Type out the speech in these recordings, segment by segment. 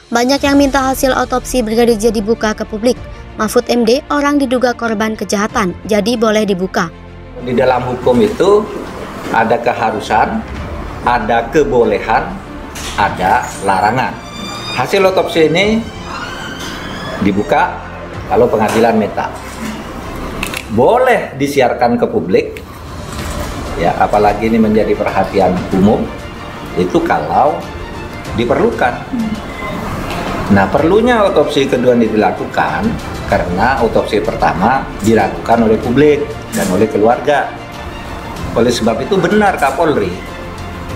Banyak yang minta hasil otopsi Brigadir J dibuka ke publik. Mahfud MD orang diduga korban kejahatan, jadi boleh dibuka. Di dalam hukum itu ada keharusan, ada kebolehan, ada larangan. Hasil otopsi ini dibuka kalau pengadilan minta. Boleh disiarkan ke publik, ya apalagi ini menjadi perhatian umum, itu kalau diperlukan. Nah, perlunya otopsi kedua dilakukan karena otopsi pertama dilakukan oleh publik dan oleh keluarga. Oleh sebab itu benar Kapolri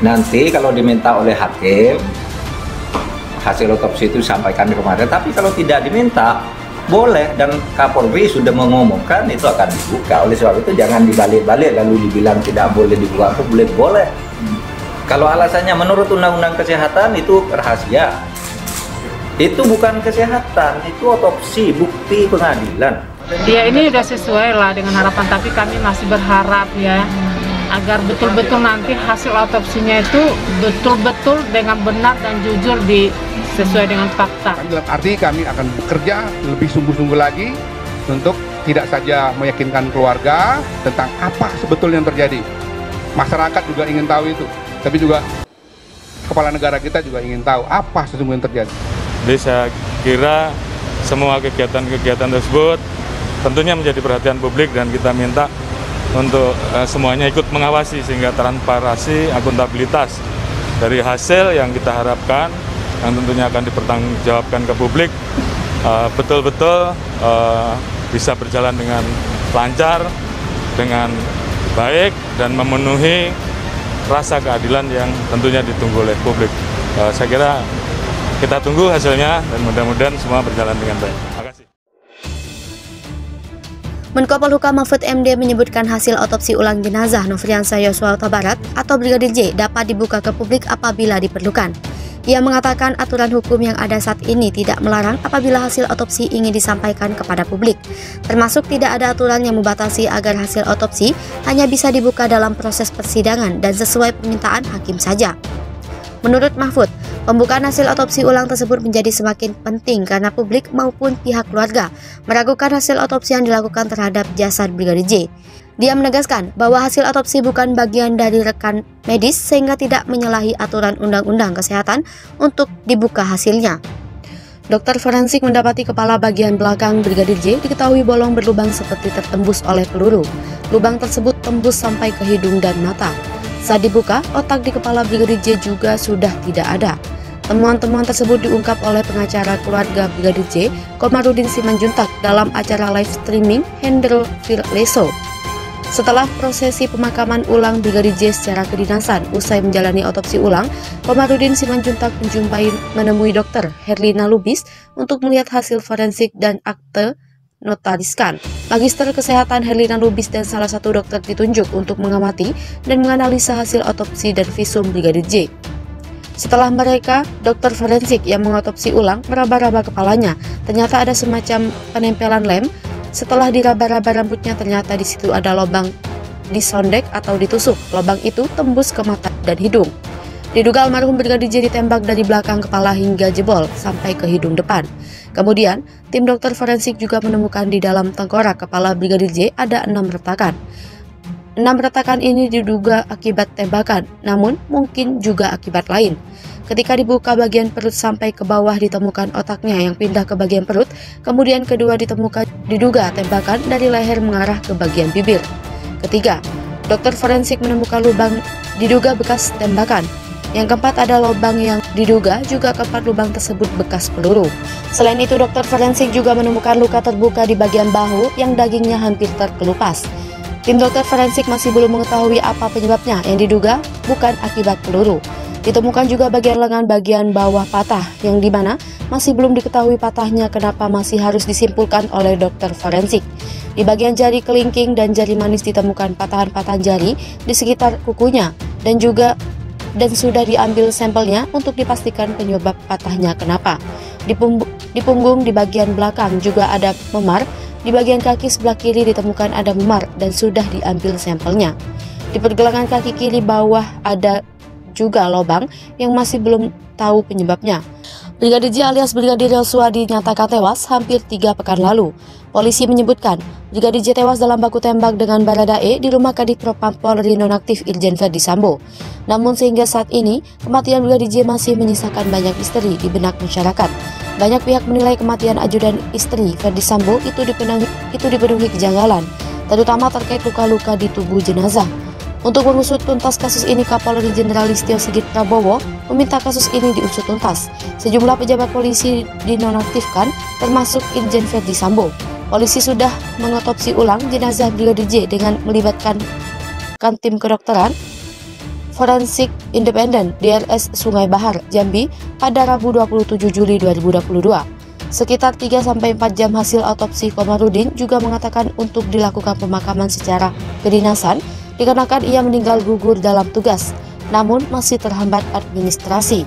nanti kalau diminta oleh hakim hasil otopsi itu disampaikan di rumah. Tapi kalau tidak diminta boleh, dan Kapolri sudah mengumumkan itu akan dibuka. Oleh sebab itu jangan dibalik-balik lalu dibilang tidak boleh dibuka ke publik. Boleh. Kalau alasannya menurut Undang-Undang Kesehatan itu rahasia. Itu bukan kesehatan, itu otopsi, bukti pengadilan. Ya ini sudah sesuai lah dengan harapan, tapi kami masih berharap ya agar betul-betul nanti hasil otopsinya itu betul-betul dengan benar dan jujur sesuai dengan fakta. Dalam arti kami akan bekerja lebih sungguh-sungguh lagi untuk tidak saja meyakinkan keluarga tentang apa sebetulnya yang terjadi. Masyarakat juga ingin tahu itu, tapi juga kepala negara kita juga ingin tahu apa sesungguhnya yang terjadi. Jadi saya kira semua kegiatan-kegiatan tersebut tentunya menjadi perhatian publik dan kita minta untuk semuanya ikut mengawasi sehingga transparansi, akuntabilitas dari hasil yang kita harapkan yang tentunya akan dipertanggungjawabkan ke publik betul-betul bisa berjalan dengan lancar, dengan baik dan memenuhi rasa keadilan yang tentunya ditunggu oleh publik. Saya kira kita tunggu hasilnya dan mudah-mudahan semua berjalan dengan baik. Terima kasih. Menko Polhukam Mahfud MD menyebutkan hasil otopsi ulang jenazah Nofriansah Yosua Huta Barat atau Brigadir J dapat dibuka ke publik apabila diperlukan. Ia mengatakan aturan hukum yang ada saat ini tidak melarang apabila hasil otopsi ingin disampaikan kepada publik. Termasuk tidak ada aturan yang membatasi agar hasil otopsi hanya bisa dibuka dalam proses persidangan dan sesuai permintaan hakim saja. Menurut Mahfud, pembukaan hasil otopsi ulang tersebut menjadi semakin penting karena publik maupun pihak keluarga meragukan hasil otopsi yang dilakukan terhadap jasad Brigadir J. Dia menegaskan bahwa hasil otopsi bukan bagian dari rekan medis sehingga tidak menyalahi aturan Undang-Undang Kesehatan untuk dibuka hasilnya. Dokter forensik mendapati kepala bagian belakang Brigadir J diketahui bolong berlubang seperti tertembus oleh peluru. Lubang tersebut tembus sampai ke hidung dan mata. Saat dibuka, otak di kepala Brigadir J juga sudah tidak ada. Temuan-temuan tersebut diungkap oleh pengacara keluarga Brigadir J, Komarudin Simanjuntak, dalam acara live streaming Hendro Virleso. Setelah prosesi pemakaman ulang Brigadir J secara kedinasan, usai menjalani otopsi ulang, Komarudin Simanjuntak menemui Dr. Herlina Lubis untuk melihat hasil forensik dan akte notariskan. Magister Kesehatan Herlina Lubis dan salah satu dokter ditunjuk untuk mengamati dan menganalisa hasil otopsi dan visum Brigadir J. Setelah mereka, dokter forensik yang mengotopsi ulang meraba-raba kepalanya. Ternyata ada semacam penempelan lem. Setelah diraba-raba rambutnya, ternyata di situ ada lubang disondek atau ditusuk. Lubang itu tembus ke mata dan hidung. Diduga almarhum Brigadir J ditembak dari belakang kepala hingga jebol sampai ke hidung depan. Kemudian, tim dokter forensik juga menemukan di dalam tengkorak kepala Brigadir J ada 6 retakan. 6 retakan ini diduga akibat tembakan, namun mungkin juga akibat lain. Ketika dibuka bagian perut sampai ke bawah ditemukan otaknya yang pindah ke bagian perut, kemudian kedua ditemukan diduga tembakan dari leher mengarah ke bagian bibir. Ketiga, dokter forensik menemukan lubang diduga bekas tembakan. Yang keempat ada lubang yang diduga juga keempat lubang tersebut bekas peluru. Selain itu, dokter forensik juga menemukan luka terbuka di bagian bahu yang dagingnya hampir terkelupas. Tim dokter forensik masih belum mengetahui apa penyebabnya, yang diduga bukan akibat peluru. Ditemukan juga bagian lengan bagian bawah patah, yang dimana masih belum diketahui patahnya kenapa masih harus disimpulkan oleh dokter forensik. Di bagian jari kelingking dan jari manis ditemukan patahan-patahan jari di sekitar kukunya dan sudah diambil sampelnya untuk dipastikan penyebab patahnya kenapa. Di punggung di bagian belakang juga ada memar, di bagian kaki sebelah kiri ditemukan ada memar dan sudah diambil sampelnya. Di pergelangan kaki kiri bawah ada juga lubang yang masih belum tahu penyebabnya. Brigadir J alias Brigadir Yosua dinyatakan tewas hampir 3 pekan lalu. Polisi menyebutkan Brigadir J tewas dalam baku tembak dengan Baradae di rumah Kadif Propam Polri nonaktif Irjen Verdi Sambo. Namun sehingga saat ini, kematian Brigadir J masih menyisakan banyak misteri di benak masyarakat. Banyak pihak menilai kematian ajudan istri Verdi Sambo itu dipenuhi kejanggalan, terutama terkait luka-luka di tubuh jenazah. Untuk mengusut tuntas kasus ini, Kapolri Jenderal Listio Sigit Prabowo meminta kasus ini diusut tuntas. Sejumlah pejabat polisi dinonaktifkan, termasuk Irjen Verdi Sambo. Polisi sudah mengotopsi ulang jenazah Brigadir J dengan melibatkan tim kedokteran forensik independen DRS Sungai Bahar, Jambi pada Rabu 27 Juli 2022. Sekitar 3-4 jam hasil otopsi Komarudin juga mengatakan untuk dilakukan pemakaman secara kedinasan dikarenakan ia meninggal gugur dalam tugas, namun masih terhambat administrasi.